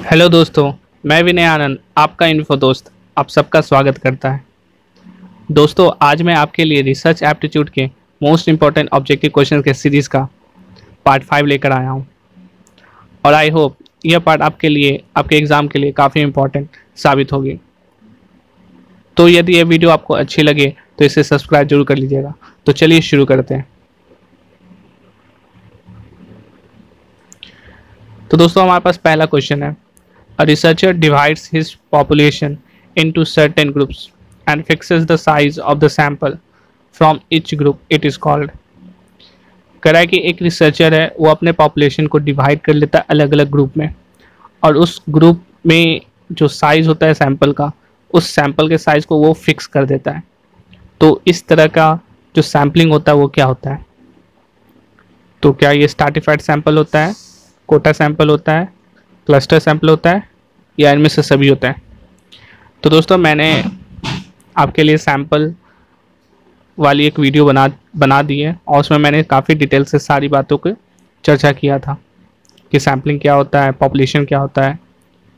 Hello दोस्तों, मैं विनय आनंद आपका इन्फो दोस्त आप सबका स्वागत करता है। दोस्तों, आज मैं आपके लिए रिसर्च एप्टीट्यूड के मोस्ट इम्पॉर्टेंट ऑब्जेक्टिव क्वेश्चन के सीरीज़ का पार्ट 5 लेकर आया हूं और आई होप यह पार्ट आपके लिए आपके एग्ज़ाम के लिए काफ़ी इम्पॉर्टेंट साबित होगी। तो यदि यह वीडियो आपको अच्छी लगे तो इसे सब्सक्राइब जरूर कर लीजिएगा। तो चलिए शुरू करते हैं। तो दोस्तों, हमारे पास पहला क्वेश्चन है, A researcher divides his population into certain groups and fixes the size of the sample from each group. It is called. कह रहा है कि एक रिसर्चर है, वो अपने पॉपुलेशन को डिवाइड कर लेता है अलग अलग ग्रुप में और उस ग्रुप में जो साइज होता है सैंपल का, उस सैंपल के साइज को वो फिक्स कर देता है। तो इस तरह का जो सैम्पलिंग होता है वो क्या होता है? तो क्या ये स्ट्रैटिफाइड सैंपल होता है, कोटा सैंपल होता है, क्लस्टर सैंपल होता है, या इनमें से सभी होता है? तो दोस्तों, मैंने आपके लिए सैंपल वाली एक वीडियो बना दी है और उसमें मैंने काफ़ी डिटेल से सारी बातों को चर्चा किया था कि सैम्पलिंग क्या होता है, पॉपुलेशन क्या होता है,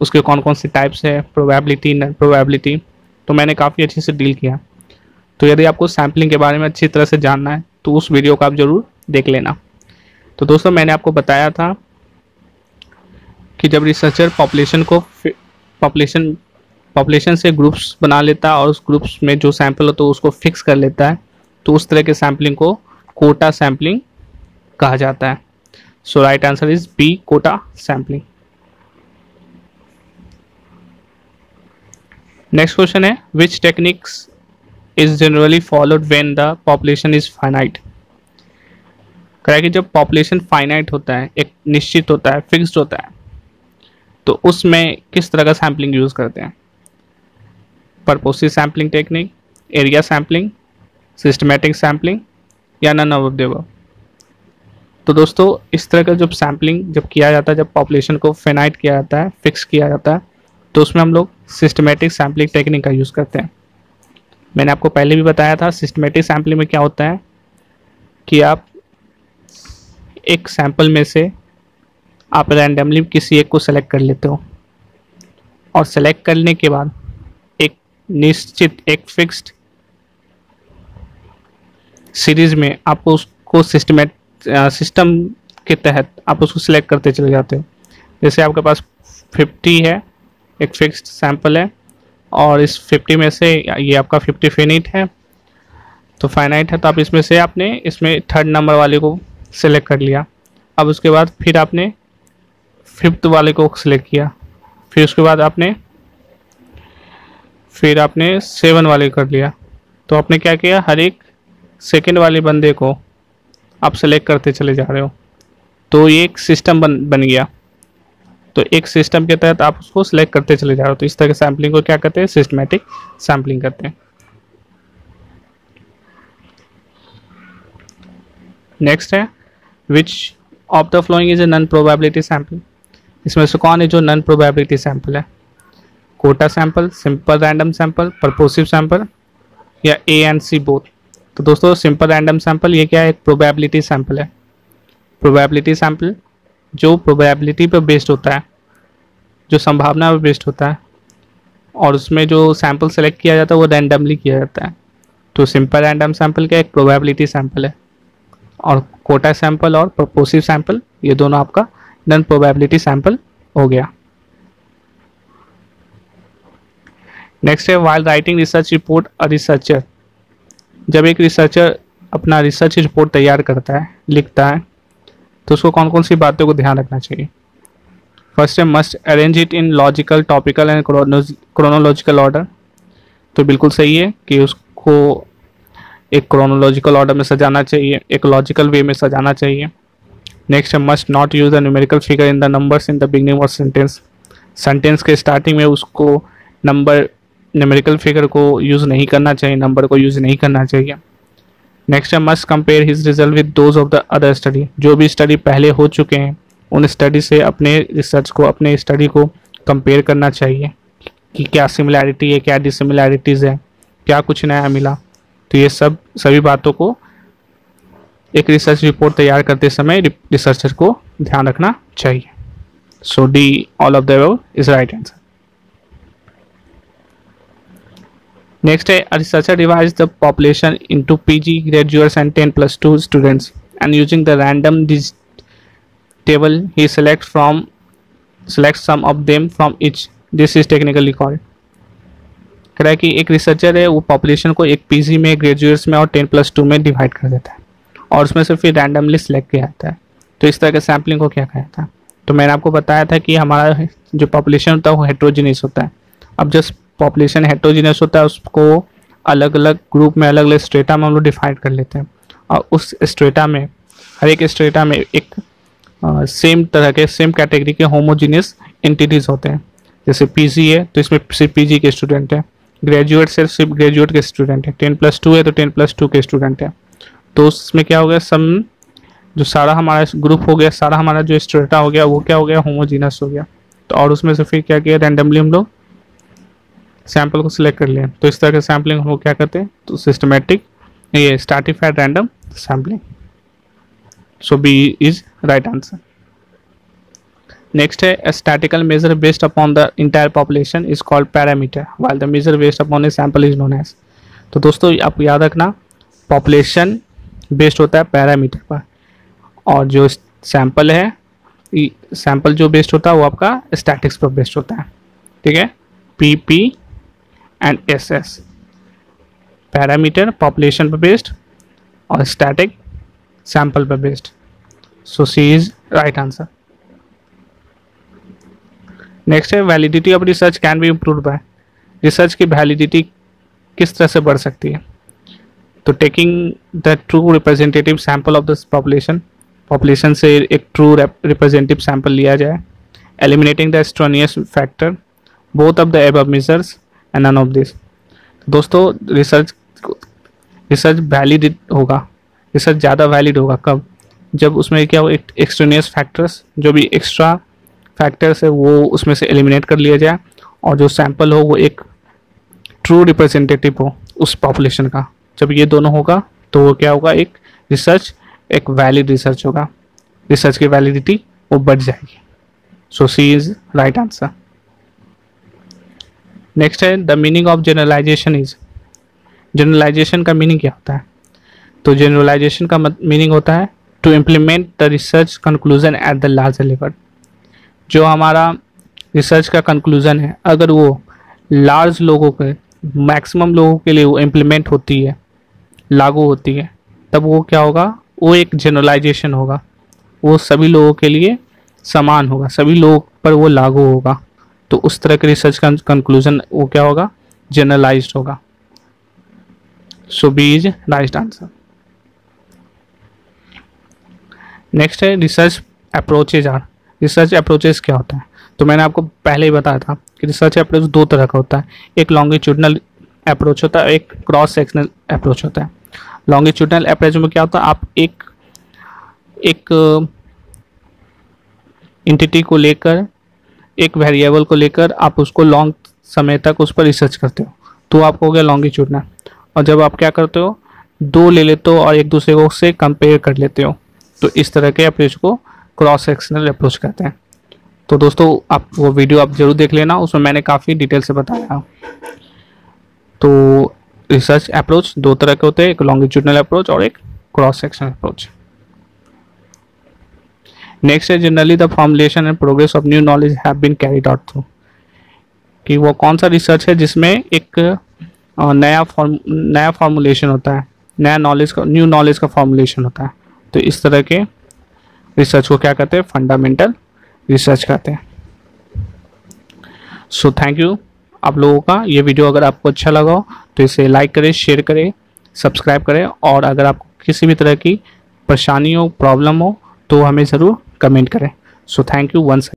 उसके कौन कौन सी टाइप्स है, प्रोबेबिलिटी, नॉन प्रोबेबिलिटी। तो मैंने काफ़ी अच्छे से डील किया। तो यदि आपको सैम्पलिंग के बारे में अच्छी तरह से जानना है तो उस वीडियो को आप ज़रूर देख लेना। तो दोस्तों, मैंने आपको बताया था कि जब रिसर्चर पॉपुलेशन से ग्रुप्स बना लेता है और उस ग्रुप्स में जो सैंपल हो तो उसको फिक्स कर लेता है, तो उस तरह के सैम्पलिंग को कोटा सैम्पलिंग कहा जाता है। So right answer is B, quota sampling. Next question है, which techniques is generally followed when the population is finite. कह रहा है कि जब पॉपुलेशन फाइनाइट होता है, एक निश्चित होता है, फिक्स्ड होता है, तो उसमें किस तरह का सैम्पलिंग यूज़ करते हैं? Purposive sampling technique, area sampling, systematic sampling, या नन ऑफ द अबव। तो दोस्तों, इस तरह का जब सैम्पलिंग जब किया जाता है, जब पॉपुलेशन को फाइनाइट किया जाता है, फिक्स किया जाता है, तो उसमें हम लोग सिस्टमैटिक सैम्पलिंग टेक्निक का यूज़ करते हैं। मैंने आपको पहले भी बताया था, सिस्टमैटिक सैम्पलिंग में क्या होता है कि आप एक सैंपल में से आप रैंडमली किसी एक को सेलेक्ट कर लेते हो और सेलेक्ट करने के बाद एक निश्चित, एक फिक्स्ड सीरीज में आप उसको सिस्टम के तहत आप उसको सिलेक्ट करते चले जाते हो। जैसे आपके पास 50 है, एक फिक्स्ड सैंपल है और इस 50 में से ये आपका 50 फिनिट है, तो फाइनाइट है, तो आप इसमें से आपने इसमें थर्ड नंबर वाले को सिलेक्ट कर लिया। अब उसके बाद फिर आपने फिफ्थ वाले को सिलेक्ट किया, फिर उसके बाद आपने 7 वाले कर लिया। तो आपने क्या किया, हर एक सेकंड वाले बंदे को आप सेलेक्ट करते चले जा रहे हो। तो ये एक सिस्टम बन गया। तो एक सिस्टम के तहत आप उसको सिलेक्ट करते चले जा रहे हो। तो इस तरह के सैम्पलिंग को क्या कहते हैं? सिस्टमैटिक सैम्पलिंग कहते हैं। नेक्स्ट है, which of the following is a non probability sample. इसमें से कौन है जो नॉन प्रोबेबिलिटी सैंपल है? Quota sample, simple random sample, purposive sample, या ए एंड सी बोथ। तो दोस्तों, सिंपल रैंडम सैंपल ये क्या है? एक प्रोबेबिलिटी सैंपल है। प्रोबेबिलिटी सैंपल जो प्रोबेबिलिटी पर बेस्ड होता है, जो संभावना पर बेस्ड होता है, और उसमें जो सैंपल सेलेक्ट किया जाता है वो रैंडमली किया जाता है। तो सिंपल रैंडम सैंपल क्या एक प्रोबेबिलिटी सैंपल है, और कोटा सैंपल और पर्पोसिव सैंपल ये दोनों आपका नॉन प्रोबेबिलिटी सैंपल हो गया। नेक्स्ट है, while writing research report a researcher. जब एक रिसर्चर अपना रिसर्च रिपोर्ट तैयार करता है, लिखता है, तो उसको कौन कौन सी बातों को ध्यान रखना चाहिए? फर्स्ट है, must arrange it in logical, topical and chronological order. तो बिल्कुल सही है कि उसको एक क्रोनोलॉजिकल ऑर्डर में सजाना चाहिए, एक लॉजिकल वे में सजाना चाहिए। नेक्स्ट है, must not use the numerical figure in the numbers in the beginning of sentence. Sentence के स्टार्टिंग में उसको न्यूमेरिकल फिगर को यूज़ नहीं करना चाहिए, नंबर को यूज़ नहीं करना चाहिए। नेक्स्ट है, must compare his result with those of the other study. जो भी स्टडी पहले हो चुके हैं उन स्टडी से अपने रिसर्च को, अपने स्टडी को कंपेयर करना चाहिए कि क्या सिमिलैरिटी है, क्या डिसिमिलैरिटीज़ है, क्या कुछ नया मिला। तो ये सभी बातों को एक रिसर्च रिपोर्ट तैयार करते समय रिसर्चर को ध्यान रखना चाहिए। So D, all of the above is right answer. Next, a researcher divides the population into PG graduates and 10+2 students, and using the random table he selects some of them from each. This is technically called. कह रहा है कि एक researcher है वो population को एक PG में, ग्रेजुएट्स में और 10+2 में डिवाइड कर देता है और उसमें से फिर रैंडमली सिलेक्ट किया जाता है। तो इस तरह के सैम्पलिंग को क्या कहा जाता है? तो मैंने आपको बताया था कि हमारा जो पॉपुलेशन होता है वो हेट्रोजीनियस होता है। अब जब पॉपुलेशन हेट्रोजीनियस होता है उसको अलग अलग ग्रुप में, अलग अलग स्ट्रेटा में हम लोग डिवाइड कर लेते हैं और उस स्ट्रेटा में, हर एक स्ट्रेटा में एक सेम तरह के, सेम कैटेगरी के होमोजीनियस एंटिटीज़ होते हैं। जैसे पीजी है तो इसमें सिर्फ पीजी के स्टूडेंट हैं, ग्रेजुएट सिर्फ ग्रेजुएट के स्टूडेंट है, 10+2 है तो 10+2 के स्टूडेंट है। तो उसमें क्या हो गया, सम जो सारा हमारा ग्रुप हो गया, सारा हमारा जो स्ट्रेटा हो गया वो क्या हो गया, होमोजीनस हो गया। तो और उसमें से फिर क्या किया, रैंडमली हम लोग सैंपल को सिलेक्ट कर लिया। तो इस तरह के सैम्पलिंग हम लोग क्या करते हैं, तो सिस्टमेटिक, ये stratified random sampling. So B is right answer. Next है, a statistical measure based upon the entire population is called parameter, while the measure based upon a sample is known as। तो दोस्तों आप याद रखना, population based होता है parameter पर और जो सैंपल है, सैंपल जो बेस्ड होता है वो आपका स्टैटिक्स पर बेस्ड होता है। ठीक है, PP and SS, parameter population पर बेस्ड और स्टैटिक सैंपल पर based. So C is right answer. Next है, validity of research can be improved by. Research की वैलिडिटी किस तरह से बढ़ सकती है? तो taking the true representative sample of the population, population से एक ट्रू रिप्रेजेंटेटिव सैंपल लिया जाए, eliminating the extraneous factor, both of the above measures and none of this. दोस्तों रिसर्च वैलिड होगा, रिसर्च ज़्यादा वैलिड होगा कब, जब उसमें क्या हो, एक्सट्रेनियस फैक्टर्स, जो भी एक्स्ट्रा फैक्टर्स है वो उसमें से एलिमिनेट कर लिया जाए और जो सैंपल हो वो एक ट्रू रिप्रेजेंटेटिव हो उस पॉपुलेशन का। जब ये दोनों होगा तो वो क्या होगा, एक रिसर्च, एक वैलिड रिसर्च होगा, रिसर्च की वैलिडिटी वो बढ़ जाएगी। So C is right answer. Next है, the meaning of generalization is. Generalization का मीनिंग क्या होता है? तो जनरलाइजेशन का मीनिंग होता है to implement the research conclusion at the larger level. जो हमारा रिसर्च का कंक्लूजन है, अगर वो लार्ज लोगों के, मैक्सिमम लोगों के लिए वो इम्प्लीमेंट होती है, लागू होती है, तब वो क्या होगा, वो एक जनरलाइजेशन होगा, वो सभी लोगों के लिए समान होगा, सभी लोगों पर वो लागू होगा। तो उस तरह के रिसर्च का कंक्लूजन वो क्या होगा, जनरलाइज्ड होगा। So B is right answer. Next है, research approaches are. Research approaches क्या होता है? तो मैंने आपको पहले ही बताया था कि रिसर्च अप्रोच दो तरह का होता है, एक लॉन्गिट्यूडनल अप्रोच होता है, एक क्रॉस सेक्शनल अप्रोच होता है। लॉन्गिट्यूडनल अप्रोच में क्या होता है, आप एक एंटिटी को लेकर, एक वेरिएबल को लेकर आप उसको लॉन्ग समय तक उस पर रिसर्च करते हो, तो आपको हो गया लॉन्गिट्यूडनल। और जब आप क्या करते हो, दो ले लेते हो और एक दूसरे को से कंपेयर कर लेते हो, तो इस तरह के अप्रोच को क्रॉस सेक्शनल अप्रोच कहते हैं। तो दोस्तों आप वो वीडियो आप जरूर देख लेना, उसमें मैंने काफ़ी डिटेल से बताया। तो रिसर्च अप्रोच दो तरह के होते हैं, एक लॉन्गिट्यूडनल अप्रोच और एक क्रॉस सेक्शनल अप्रोच। नेक्स्ट है, generally the formulation and progress of new knowledge have been carried out through. कि वो कौन सा रिसर्च है जिसमें एक नया फॉर्मुलेशन होता है, नया नॉलेज का, न्यू नॉलेज का फॉर्मुलेशन होता है। तो इस तरह के रिसर्च को क्या कहते हैं, फंडामेंटल रिसर्च कहते हैं। सो थैंक यू आप लोगों का। ये वीडियो अगर आपको अच्छा लगा हो तो इसे लाइक करें, शेयर करें, सब्सक्राइब करें, और अगर आपको किसी भी तरह की परेशानी हो, प्रॉब्लम हो तो हमें ज़रूर कमेंट करें। So thank you once.